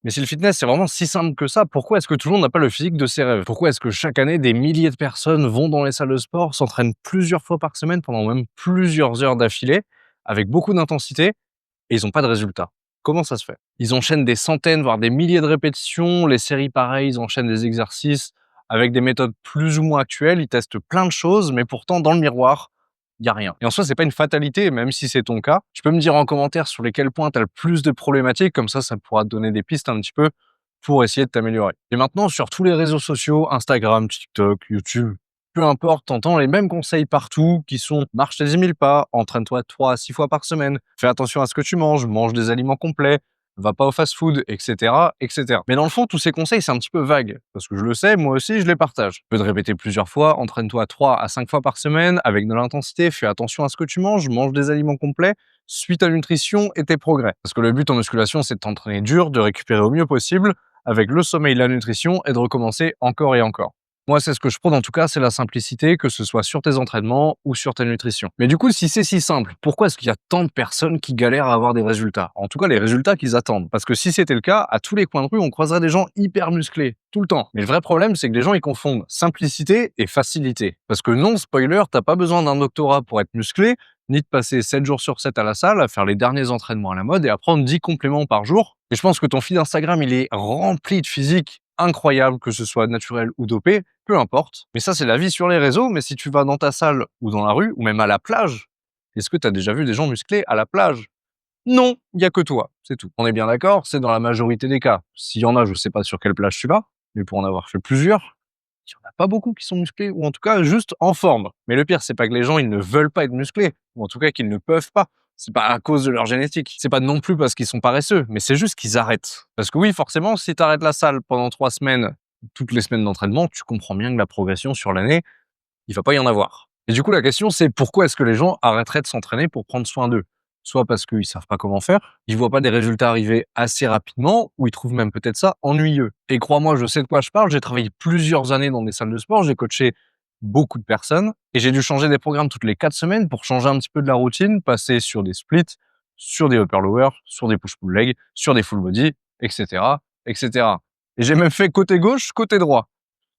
Mais si le fitness, c'est vraiment si simple que ça, pourquoi est-ce que tout le monde n'a pas le physique de ses rêves? Pourquoi est-ce que chaque année, des milliers de personnes vont dans les salles de sport, s'entraînent plusieurs fois par semaine pendant même plusieurs heures d'affilée, avec beaucoup d'intensité, et ils ont pas de résultats? Comment ça se fait? Ils enchaînent des centaines, voire des milliers de répétitions, les séries pareilles, ils enchaînent des exercices avec des méthodes plus ou moins actuelles, ils testent plein de choses, mais pourtant dans le miroir, il y a rien. Et en soi, c'est pas une fatalité, même si c'est ton cas. Tu peux me dire en commentaire sur lesquels points tu as le plus de problématiques, comme ça pourra te donner des pistes un petit peu pour essayer de t'améliorer. Et maintenant, sur tous les réseaux sociaux, Instagram, TikTok, YouTube, peu importe, t'entends les mêmes conseils partout qui sont: marche tes 10 000 pas, entraîne-toi 3 à 6 fois par semaine, fais attention à ce que tu manges, mange des aliments complets, va pas au fast-food, etc., etc. Mais dans le fond, tous ces conseils, c'est un petit peu vague. Parce que je le sais, moi aussi, je les partage. Tu peux te répéter plusieurs fois, entraîne-toi 3 à 5 fois par semaine, avec de l'intensité, fais attention à ce que tu manges, mange des aliments complets, suis ta nutrition et tes progrès. Parce que le but en musculation, c'est de t'entraîner dur, de récupérer au mieux possible, avec le sommeil, la nutrition, et de recommencer encore et encore. Moi, c'est ce que je prône en tout cas, c'est la simplicité, que ce soit sur tes entraînements ou sur ta nutrition. Mais du coup, si c'est si simple, pourquoi est-ce qu'il y a tant de personnes qui galèrent à avoir des résultats? En tout cas, les résultats qu'ils attendent. Parce que si c'était le cas, à tous les coins de rue, on croiserait des gens hyper musclés, tout le temps. Mais le vrai problème, c'est que les gens, ils confondent simplicité et facilité. Parce que non, spoiler, t'as pas besoin d'un doctorat pour être musclé, ni de passer 7 jours sur 7 à la salle, à faire les derniers entraînements à la mode et à prendre 10 compléments par jour. Et je pense que ton feed Instagram, il est rempli de physique incroyable, que ce soit naturel ou dopé, peu importe. Mais ça, c'est la vie sur les réseaux. Mais si tu vas dans ta salle ou dans la rue, ou même à la plage, est-ce que tu as déjà vu des gens musclés à la plage? Non, il y a que toi, c'est tout. On est bien d'accord, c'est dans la majorité des cas. S'il y en a, je sais pas sur quelle plage tu vas, mais pour en avoir fait plusieurs, il y en a pas beaucoup qui sont musclés, ou en tout cas juste en forme. Mais le pire, c'est pas que les gens, ils ne veulent pas être musclés, ou en tout cas qu'ils ne peuvent pas. C'est pas à cause de leur génétique. C'est pas non plus parce qu'ils sont paresseux, mais c'est juste qu'ils arrêtent. Parce que oui, forcément, si tu arrêtes la salle pendant 3 semaines, toutes les semaines d'entraînement, tu comprends bien que la progression sur l'année, il va pas y en avoir. Et du coup, la question, c'est pourquoi est-ce que les gens arrêteraient de s'entraîner pour prendre soin d'eux? Soit parce qu'ils savent pas comment faire, ils voient pas des résultats arriver assez rapidement, ou ils trouvent même peut-être ça ennuyeux. Et crois-moi, je sais de quoi je parle, j'ai travaillé plusieurs années dans des salles de sport, j'ai coaché beaucoup de personnes, et j'ai dû changer des programmes toutes les 4 semaines pour changer un petit peu de la routine, passer sur des splits, sur des upper lower, sur des push-pull leg, sur des full body, etc., etc. Et j'ai même fait côté gauche, côté droit.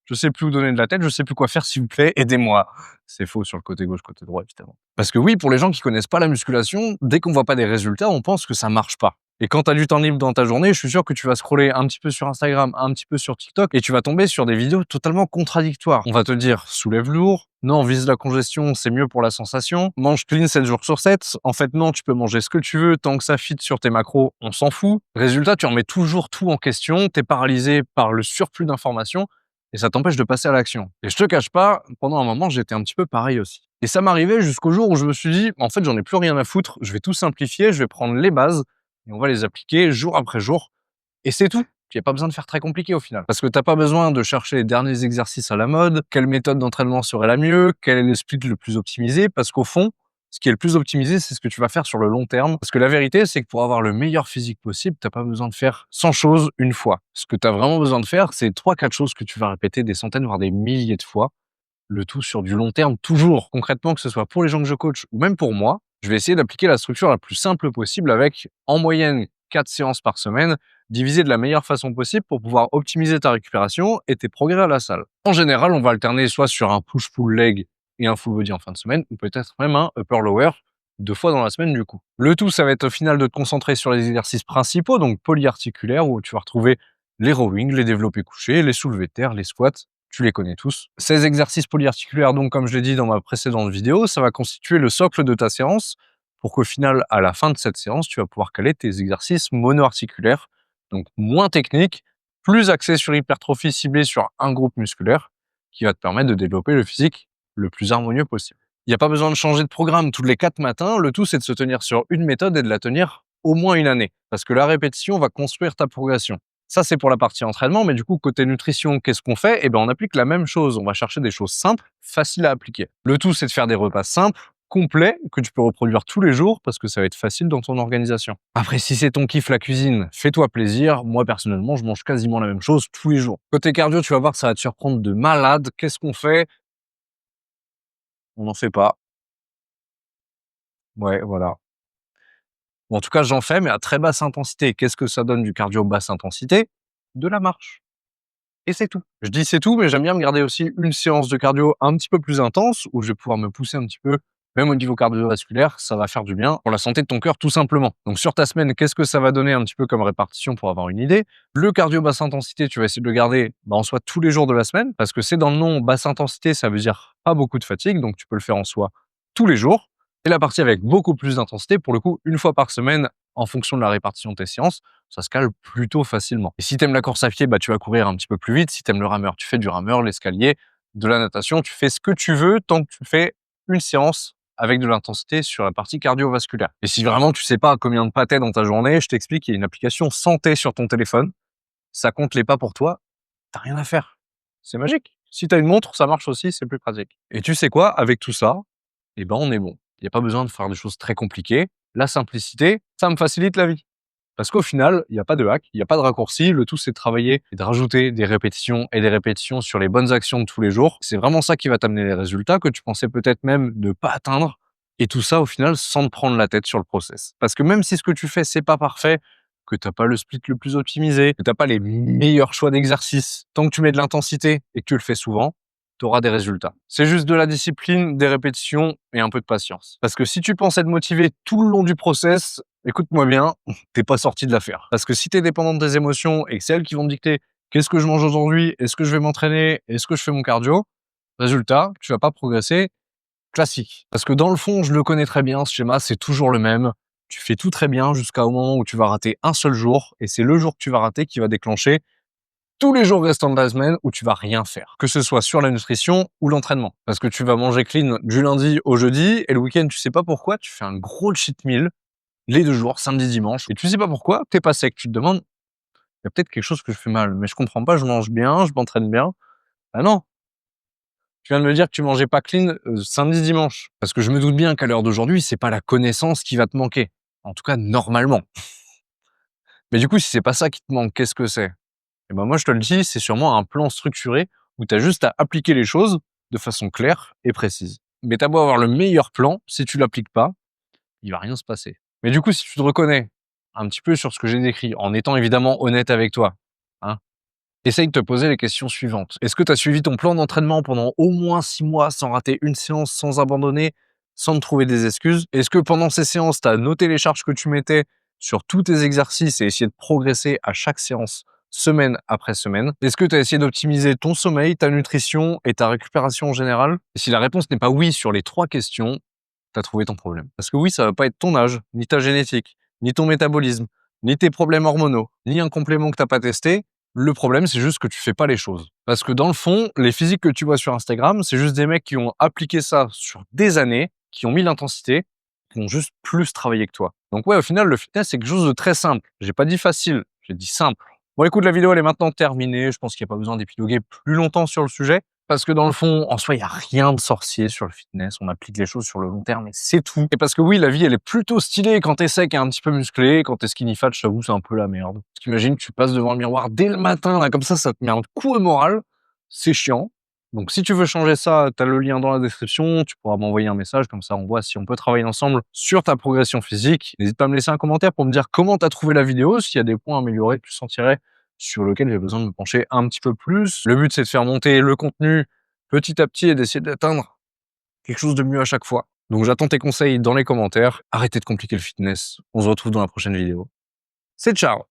Je sais plus où donner de la tête, je sais plus quoi faire, s'il vous plaît, aidez-moi. C'est faux sur le côté gauche, côté droit, évidemment. Parce que oui, pour les gens qui connaissent pas la musculation, dès qu'on voit pas des résultats, on pense que ça marche pas. Et quand tu as du temps libre dans ta journée, je suis sûr que tu vas scroller un petit peu sur Instagram, un petit peu sur TikTok, et tu vas tomber sur des vidéos totalement contradictoires. On va te dire, soulève lourd, non, vise la congestion, c'est mieux pour la sensation, mange clean 7 jours sur 7, en fait non, tu peux manger ce que tu veux, tant que ça fit sur tes macros, on s'en fout. Résultat, tu remets toujours tout en question, t'es paralysé par le surplus d'informations, et ça t'empêche de passer à l'action. Et je te cache pas, pendant un moment, j'étais un petit peu pareil aussi. Et ça m'arrivait jusqu'au jour où je me suis dit, en fait, j'en ai plus rien à foutre, je vais tout simplifier, je vais prendre les bases, et on va les appliquer jour après jour, et c'est tout. Il n'y a pas besoin de faire très compliqué au final. Parce que t'as pas besoin de chercher les derniers exercices à la mode, quelle méthode d'entraînement serait la mieux, quel est le split le plus optimisé, parce qu'au fond, ce qui est le plus optimisé, c'est ce que tu vas faire sur le long terme. Parce que la vérité, c'est que pour avoir le meilleur physique possible, t'as pas besoin de faire 100 choses une fois. Ce que tu as vraiment besoin de faire, c'est 3-4 choses que tu vas répéter des centaines, voire des milliers de fois. Le tout sur du long terme, toujours. Concrètement, que ce soit pour les gens que je coach ou même pour moi, je vais essayer d'appliquer la structure la plus simple possible avec, en moyenne, 4 séances par semaine, divisées de la meilleure façon possible pour pouvoir optimiser ta récupération et tes progrès à la salle. En général, on va alterner soit sur un push-pull leg et un full body en fin de semaine, ou peut-être même un upper-lower 2 fois dans la semaine du coup. Le tout, ça va être au final de te concentrer sur les exercices principaux, donc polyarticulaires, où tu vas retrouver les rowing, les développés couchés, les soulevés de terre, les squats, tu les connais tous. Ces exercices polyarticulaires, donc comme je l'ai dit dans ma précédente vidéo, ça va constituer le socle de ta séance pour qu'au final, à la fin de cette séance, tu vas pouvoir caler tes exercices monoarticulaires, donc moins techniques, plus axés sur hypertrophie ciblée sur un groupe musculaire, qui va te permettre de développer le physique le plus harmonieux possible. Il n'y a pas besoin de changer de programme tous les 4 matins, le tout c'est de se tenir sur une méthode et de la tenir au moins une année, parce que la répétition va construire ta progression. Ça, c'est pour la partie entraînement, mais du coup, côté nutrition, qu'est-ce qu'on fait? Eh ben, on applique la même chose. On va chercher des choses simples, faciles à appliquer. Le tout, c'est de faire des repas simples, complets, que tu peux reproduire tous les jours parce que ça va être facile dans ton organisation. Après, si c'est ton kiff la cuisine, fais-toi plaisir. Moi, personnellement, je mange quasiment la même chose tous les jours. Côté cardio, tu vas voir que ça va te surprendre de malade. Qu'est-ce qu'on fait? On n'en fait pas. Ouais, voilà. Ou en tout cas, j'en fais, mais à très basse intensité. Qu'est-ce que ça donne du cardio basse intensité? De la marche. Et c'est tout. Je dis c'est tout, mais j'aime bien me garder aussi une séance de cardio un petit peu plus intense, où je vais pouvoir me pousser un petit peu, même au niveau cardiovasculaire, ça va faire du bien pour la santé de ton cœur tout simplement. Donc sur ta semaine, qu'est-ce que ça va donner un petit peu comme répartition pour avoir une idée? Le cardio basse intensité, tu vas essayer de le garder en soi tous les jours de la semaine, parce que c'est dans le nom basse intensité, ça veut dire pas beaucoup de fatigue, donc tu peux le faire en soi tous les jours. Et la partie avec beaucoup plus d'intensité, pour le coup, une fois par semaine, en fonction de la répartition de tes séances, ça se cale plutôt facilement. Et si tu aimes la course à pied, tu vas courir un petit peu plus vite. Si tu aimes le rameur, tu fais du rameur, l'escalier, de la natation, tu fais ce que tu veux tant que tu fais une séance avec de l'intensité sur la partie cardiovasculaire. Et si vraiment tu sais pas combien de pas t'es dans ta journée, je t'explique, il y a une application santé sur ton téléphone. Ça compte les pas pour toi. T'as rien à faire. C'est magique. Si tu as une montre, ça marche aussi, c'est plus pratique. Et tu sais quoi? Avec tout ça, on est bon. Il n'y a pas besoin de faire des choses très compliquées. La simplicité, ça me facilite la vie. Parce qu'au final, il n'y a pas de hack, il n'y a pas de raccourci. Le tout, c'est de travailler et de rajouter des répétitions et des répétitions sur les bonnes actions de tous les jours. C'est vraiment ça qui va t'amener les résultats que tu pensais peut-être même ne pas atteindre. Et tout ça, au final, sans te prendre la tête sur le process. Parce que même si ce que tu fais, c'est pas parfait, que t'as pas le split le plus optimisé, que t'as pas les meilleurs choix d'exercice, tant que tu mets de l'intensité et que tu le fais souvent, tu auras des résultats. C'est juste de la discipline, des répétitions et un peu de patience. Parce que si tu penses être motivé tout le long du process, écoute-moi bien, t'es pas sorti de l'affaire. Parce que si tu es dépendant de tes émotions et que c'est elles qui vont te dicter qu'est-ce que je mange aujourd'hui, est-ce que je vais m'entraîner, est-ce que je fais mon cardio, résultat, tu vas pas progresser. Classique. Parce que dans le fond, je le connais très bien, ce schéma, c'est toujours le même. Tu fais tout très bien jusqu'au moment où tu vas rater un seul jour, et c'est le jour que tu vas rater qui va déclencher tous les jours restants de la semaine où tu vas rien faire. Que ce soit sur la nutrition ou l'entraînement. Parce que tu vas manger clean du lundi au jeudi, et le week-end, tu sais pas pourquoi, tu fais un gros cheat meal les 2 jours, samedi, dimanche, et tu sais pas pourquoi, t'es pas sec. Tu te demandes, il y a peut-être quelque chose que je fais mal, mais je comprends pas, je mange bien, je m'entraîne bien. Ah non, tu viens de me dire que tu mangeais pas clean, samedi, dimanche. Parce que je me doute bien qu'à l'heure d'aujourd'hui, c'est pas la connaissance qui va te manquer. En tout cas, normalement. Mais du coup, si c'est pas ça qui te manque, qu'est-ce que c'est? Et ben moi, je te le dis, c'est sûrement un plan structuré où tu as juste à appliquer les choses de façon claire et précise. Mais tu as beau avoir le meilleur plan, si tu l'appliques pas, il va rien se passer. Mais du coup, si tu te reconnais un petit peu sur ce que j'ai décrit, en étant évidemment honnête avec toi, hein, essaye de te poser les questions suivantes. Est-ce que tu as suivi ton plan d'entraînement pendant au moins 6 mois sans rater une séance, sans abandonner, sans te trouver des excuses? Est-ce que pendant ces séances, tu as noté les charges que tu mettais sur tous tes exercices et essayé de progresser à chaque séance, semaine après semaine? Est-ce que tu as essayé d'optimiser ton sommeil, ta nutrition et ta récupération en général? Et si la réponse n'est pas oui sur les 3 questions, tu as trouvé ton problème. Parce que oui, ça va pas être ton âge, ni ta génétique, ni ton métabolisme, ni tes problèmes hormonaux, ni un complément que tu pas testé. Le problème, c'est juste que tu fais pas les choses. Parce que dans le fond, les physiques que tu vois sur Instagram, c'est juste des mecs qui ont appliqué ça sur des années, qui ont mis l'intensité, qui ont juste plus travaillé que toi. Donc ouais, au final, le fitness, c'est quelque chose de très simple. J'ai pas dit facile, j'ai dit simple. Bon, écoute, la vidéo, elle est maintenant terminée. Je pense qu'il n'y a pas besoin d'épiloguer plus longtemps sur le sujet. Parce que dans le fond, en soi, il n'y a rien de sorcier sur le fitness. On applique les choses sur le long terme et c'est tout. Et parce que oui, la vie, elle est plutôt stylée quand t'es sec et un petit peu musclé. Quand t'es skinny fat, j'avoue, c'est un peu la merde. Parce qu'imagine, tu passes devant le miroir dès le matin, là, comme ça te met un coup au moral. C'est chiant. Donc si tu veux changer ça, t'as le lien dans la description. Tu pourras m'envoyer un message, comme ça on voit si on peut travailler ensemble sur ta progression physique. N'hésite pas à me laisser un commentaire pour me dire comment t'as trouvé la vidéo, s'il y a des points améliorés que tu sentirais sur lequel j'ai besoin de me pencher un petit peu plus. Le but, c'est de faire monter le contenu petit à petit et d'essayer d'atteindre quelque chose de mieux à chaque fois. Donc j'attends tes conseils dans les commentaires. Arrêtez de compliquer le fitness. On se retrouve dans la prochaine vidéo. C'est ciao!